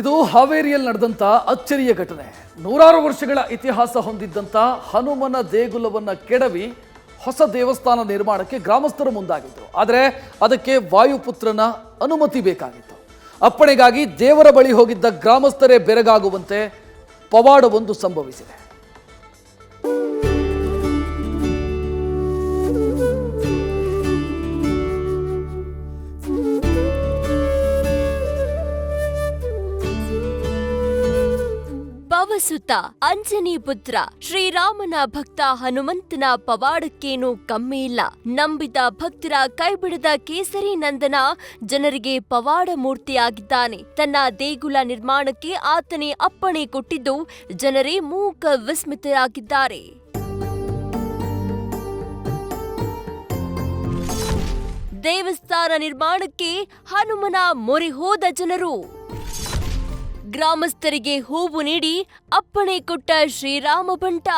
ಇದು ಹಾವೇರಿಯಲ್ಲಿ ನಡೆದಂಥ ಅಚ್ಚರಿಯ ಘಟನೆ. ನೂರಾರು ವರ್ಷಗಳ ಇತಿಹಾಸ ಹೊಂದಿದ್ದಂಥ ಹನುಮನ ದೇಗುಲವನ್ನು ಕೆಡವಿ ಹೊಸ ದೇವಸ್ಥಾನ ನಿರ್ಮಾಣಕ್ಕೆ ಗ್ರಾಮಸ್ಥರು ಮುಂದಾಗಿದ್ದರು. ಆದರೆ ಅದಕ್ಕೆ ವಾಯುಪುತ್ರನ ಅನುಮತಿ ಬೇಕಾಗಿತ್ತು. ಅಪ್ಪಣೆಗಾಗಿ ದೇವರ ಬಳಿ ಹೋಗಿದ್ದ ಗ್ರಾಮಸ್ಥರೇ ಬೆರಗಾಗುವಂತೆ ಪವಾಡವೊಂದು ಸಂಭವಿಸಿದೆ. ಪವಸುತ ಅಂಜನಿ ಪುತ್ರ ಶ್ರೀರಾಮನ ಭಕ್ತ ಹನುಮಂತನ ಪವಾಡಕ್ಕೇನೂ ಕಮ್ಮಿ ಇಲ್ಲ. ನಂಬಿದ ಭಕ್ತರ ಕೈಬಿಡದ ಕೇಸರಿ ನಂದನ ಜನರಿಗೆ ಪವಾಡ ಮೂರ್ತಿಯಾಗಿದ್ದಾನೆ. ತನ್ನ ದೇಗುಲ ನಿರ್ಮಾಣಕ್ಕೆ ಆತನೇ ಅಪ್ಪಣೆ ಕೊಟ್ಟಿದ್ದು ಜನರೇ ಮೂಕ ವಿಸ್ಮಿತರಾಗಿದ್ದಾರೆ. ದೇವಸ್ಥಾನ ನಿರ್ಮಾಣಕ್ಕೆ ಹನುಮನ ಮೊರೆ ಹೋದ ಜನರು. ಗ್ರಾಮಸ್ಥರಿಗೆ ಹೂವು ನೀಡಿ ಅಪ್ಪಣೆ ಕೊಟ್ಟ ಶ್ರೀರಾಮ ಭಂಟ.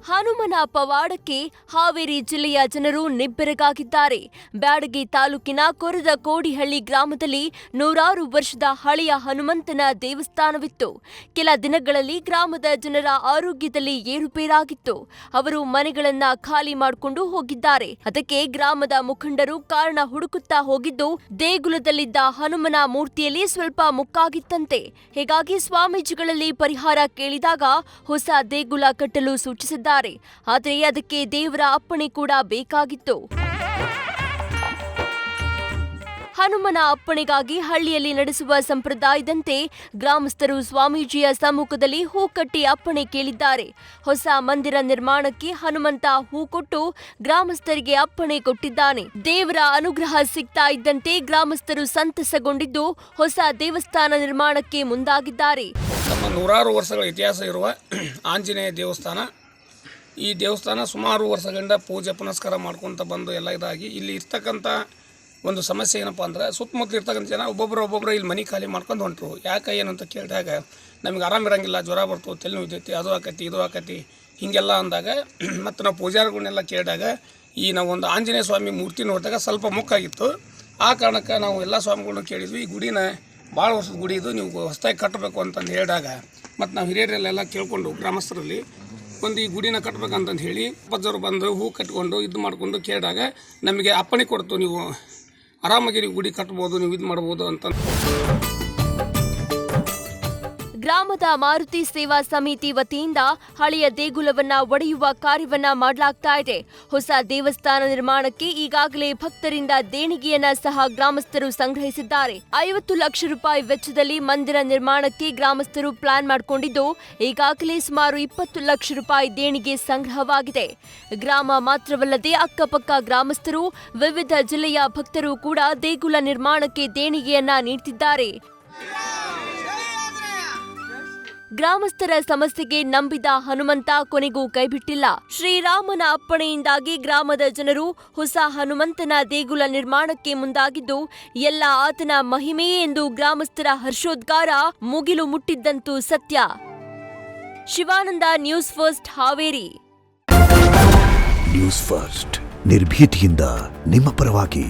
ಹನುಮನ ಪವಾಡಕ್ಕೆ ಹಾವೇರಿ ಜಿಲ್ಲೆಯ ಜನರು ನಿಬ್ಬೆರಗಾಗಿದ್ದಾರೆ. ಬ್ಯಾಡಗಿ ತಾಲೂಕಿನ ಕೊರದ ಕೋಡಿಹಳ್ಳಿ ಗ್ರಾಮದಲ್ಲಿ ನೂರಾರು ವರ್ಷದ ಹಳೆಯ ಹನುಮಂತನ ದೇವಸ್ಥಾನವಿತ್ತು. ಕೆಲ ದಿನಗಳಲ್ಲಿ ಗ್ರಾಮದ ಜನರ ಆರೋಗ್ಯದಲ್ಲಿ ಏರುಪೇರಾಗಿತ್ತು. ಅವರು ಮನೆಗಳನ್ನ ಖಾಲಿ ಮಾಡಿಕೊಂಡು ಹೋಗಿದ್ದಾರೆ. ಅದಕ್ಕೆ ಗ್ರಾಮದ ಮುಖಂಡರು ಕಾರಣ ಹುಡುಕುತ್ತಾ ಹೋಗಿದ್ದು ದೇಗುಲದಲ್ಲಿದ್ದ ಹನುಮನ ಮೂರ್ತಿಯಲ್ಲಿ ಸ್ವಲ್ಪ ಮುಕ್ಕಾಗಿತ್ತಂತೆ. ಹೀಗಾಗಿ ಸ್ವಾಮೀಜಿಗಳಲ್ಲಿ ಪರಿಹಾರ ಕೇಳಿದಾಗ ಹೊಸ ದೇಗುಲ ಕಟ್ಟಲು ಸೂಚಿಸಿದ್ದಾರೆ. ಆದರೆ ಅದಕ್ಕೆ ದೇವರ ಅಪ್ಪಣೆ ಕೂಡ ಬೇಕಾಗಿತ್ತು. ಹನುಮನ ಅಪ್ಪಣೆಗಾಗಿ ಹಳ್ಳಿಯಲ್ಲಿ ನಡೆಸುವ ಸಂಪ್ರದಾಯದಂತೆ ಗ್ರಾಮಸ್ಥರು ಸ್ವಾಮೀಜಿಯ ಸಮ್ಮುಖದಲ್ಲಿ ಹೂ ಕಟ್ಟಿ ಅಪ್ಪಣೆ ಕೇಳಿದ್ದಾರೆ. ಹೊಸ ಮಂದಿರ ನಿರ್ಮಾಣಕ್ಕೆ ಹನುಮಂತ ಹೂ ಕೊಟ್ಟು ಗ್ರಾಮಸ್ಥರಿಗೆ ಅಪ್ಪಣೆ ಕೊಟ್ಟಿದ್ದಾನೆ. ದೇವರ ಅನುಗ್ರಹ ಸಿಗ್ತಾ ಇದ್ದಂತೆ ಗ್ರಾಮಸ್ಥರು ಸಂತಸಗೊಂಡಿದ್ದು ಹೊಸ ದೇವಸ್ಥಾನ ನಿರ್ಮಾಣಕ್ಕೆ ಮುಂದಾಗಿದ್ದಾರೆ. ನಮ್ಮ ನೂರಾರು ವರ್ಷಗಳ ಇತಿಹಾಸ ಇರುವ ಆಂಜನೇಯ ದೇವಸ್ಥಾನ. ಈ ದೇವಸ್ಥಾನ ಸುಮಾರು ವರ್ಷಗಳಿಂದ ಪೂಜೆ ಪುನಸ್ಕಾರ ಮಾಡ್ಕೊತ ಬಂದು ಎಲ್ಲ ಇದಾಗಿ ಇಲ್ಲಿ ಇರ್ತಕ್ಕಂಥ ಒಂದು ಸಮಸ್ಯೆ ಏನಪ್ಪ ಅಂದ್ರೆ ಸುತ್ತಮುತ್ತಲು ಇರ್ತಕ್ಕಂಥ ಜನ ಒಬ್ಬೊಬ್ಬರು ಇಲ್ಲಿ ಮನೆ ಖಾಲಿ ಮಾಡ್ಕೊಂಡು ಹೊಂಟರು. ಯಾಕೆ ಏನಂತ ಕೇಳಿದಾಗ ನಮಗೆ ಆರಾಮಿರಂಗಿಲ್ಲ, ಜ್ವರ ಬರ್ತು, ತಲೆ ನೋಯ್ತೈತಿ, ಅದು ಆಕತಿ ಇದು ಆಕತಿ ಹೀಗೆಲ್ಲ ಅಂದಾಗ ಮತ್ತು ನಾವು ಪೂಜಾರಿಗಳನ್ನೆಲ್ಲ ಕೇಳಿದಾಗ ಈ ನಾವು ಒಂದು ಆಂಜನೇಯ ಸ್ವಾಮಿ ಮೂರ್ತಿ ನೋಡಿದಾಗ ಸ್ವಲ್ಪ ಮುಕ್ಕಾಗಿತ್ತು. ಆ ಕಾರಣಕ್ಕೆ ನಾವು ಎಲ್ಲ ಸ್ವಾಮಿಗಳನ್ನ ಕೇಳಿದ್ವಿ. ಈ ಗುಡಿನ ಭಾಳ ವರ್ಷದ ಗುಡಿ ಇದು, ನೀವು ಹೊಸದಾಗಿ ಕಟ್ಟಬೇಕು ಅಂತಂದು ಹೇಳಿದಾಗ ಮತ್ತು ನಾವು ಹಿರಿಯರೆಲ್ಲ ಕೇಳಿಕೊಂಡು ಗ್ರಾಮಸ್ಥರಲ್ಲಿ ಒಂದು ಈ ಗುಡಿನ ಕಟ್ಟಬೇಕಂತಂದು ಹೇಳಿ ಪಜ್ಜರು ಬಂದು ಹೂ ಕಟ್ಕೊಂಡು ಇದು ಮಾಡಿಕೊಂಡು ಕೇಳಿದಾಗ ನಮಗೆ ಅಪ್ಪಣೆ ಕೊಡ್ತು, ನೀವು ಆರಾಮಾಗಿ ಗುಡಿ ಕಟ್ಬೋದು, ನೀವು ಇದು ಮಾಡ್ಬೋದು ಅಂತ. ಗ್ರಾಮದ ಮಾರುತಿ ಸೇವಾ ಸಮಿತಿ ವತಿಯಿಂದ ಹಳೆಯ ದೇಗುಲವನ್ನ ಒಡೆಯುವ ಕಾರ್ಯವನ್ನ ಮಾಡಲಾಗ್ತಾ ಇದೆ. ಹೊಸ ದೇವಸ್ಥಾನ ನಿರ್ಮಾಣಕ್ಕೆ ಈಗಾಗಲೇ ಭಕ್ತರಿಂದ ದೇಣಿಗೆಯನ್ನ ಸಹ ಗ್ರಾಮಸ್ಥರು ಸಂಗ್ರಹಿಸಿದ್ದಾರೆ. 50 ಲಕ್ಷ ರೂಪಾಯಿ ವೆಚ್ಚದಲ್ಲಿ ಮಂದಿರ ನಿರ್ಮಾಣಕ್ಕೆ ಗ್ರಾಮಸ್ಥರು ಪ್ಲಾನ್ ಮಾಡಿಕೊಂಡಿದ್ದು ಈಗಾಗಲೇ ಸುಮಾರು 20 ಲಕ್ಷ ರೂಪಾಯಿ ದೇಣಿಗೆ ಸಂಗ್ರಹವಾಗಿದೆ. ಗ್ರಾಮ ಮಾತ್ರವಲ್ಲದೆ ಅಕ್ಕಪಕ್ಕ ಗ್ರಾಮಸ್ಥರು, ವಿವಿಧ ಜಿಲ್ಲೆಯ ಭಕ್ತರು ಕೂಡ ದೇಗುಲ ನಿರ್ಮಾಣಕ್ಕೆ ದೇಣಿಗೆಯನ್ನ ನೀಡುತ್ತಿದ್ದಾರೆ. ಗ್ರಾಮಸ್ಥರ ಸಮಸ್ಯೆಗೆ ನಂಬಿದ ಹನುಮಂತ ಕೊನೆಗೂ ಕೈಬಿಟ್ಟಿಲ್ಲ. ಶ್ರೀರಾಮನ ಅಪ್ಪಣೆಯಿಂದಾಗಿ ಗ್ರಾಮದ ಜನರು ಹೊಸ ಹನುಮಂತನ ದೇಗುಲ ನಿರ್ಮಾಣಕ್ಕೆ ಮುಂದಾಗಿದ್ದು ಎಲ್ಲ ಆತನ ಮಹಿಮೆಯೇ ಎಂದು ಗ್ರಾಮಸ್ಥರ ಹರ್ಷೋದ್ಗಾರ ಮುಗಿಲು ಮುಟ್ಟಿದ್ದಂತೂ ಸತ್ಯ. Shivananda, news first, Haveri. News first ನಿರ್ಭೀತಿಯಿಂದ ನಿಮ್ಮ ಪರವಾಗಿ.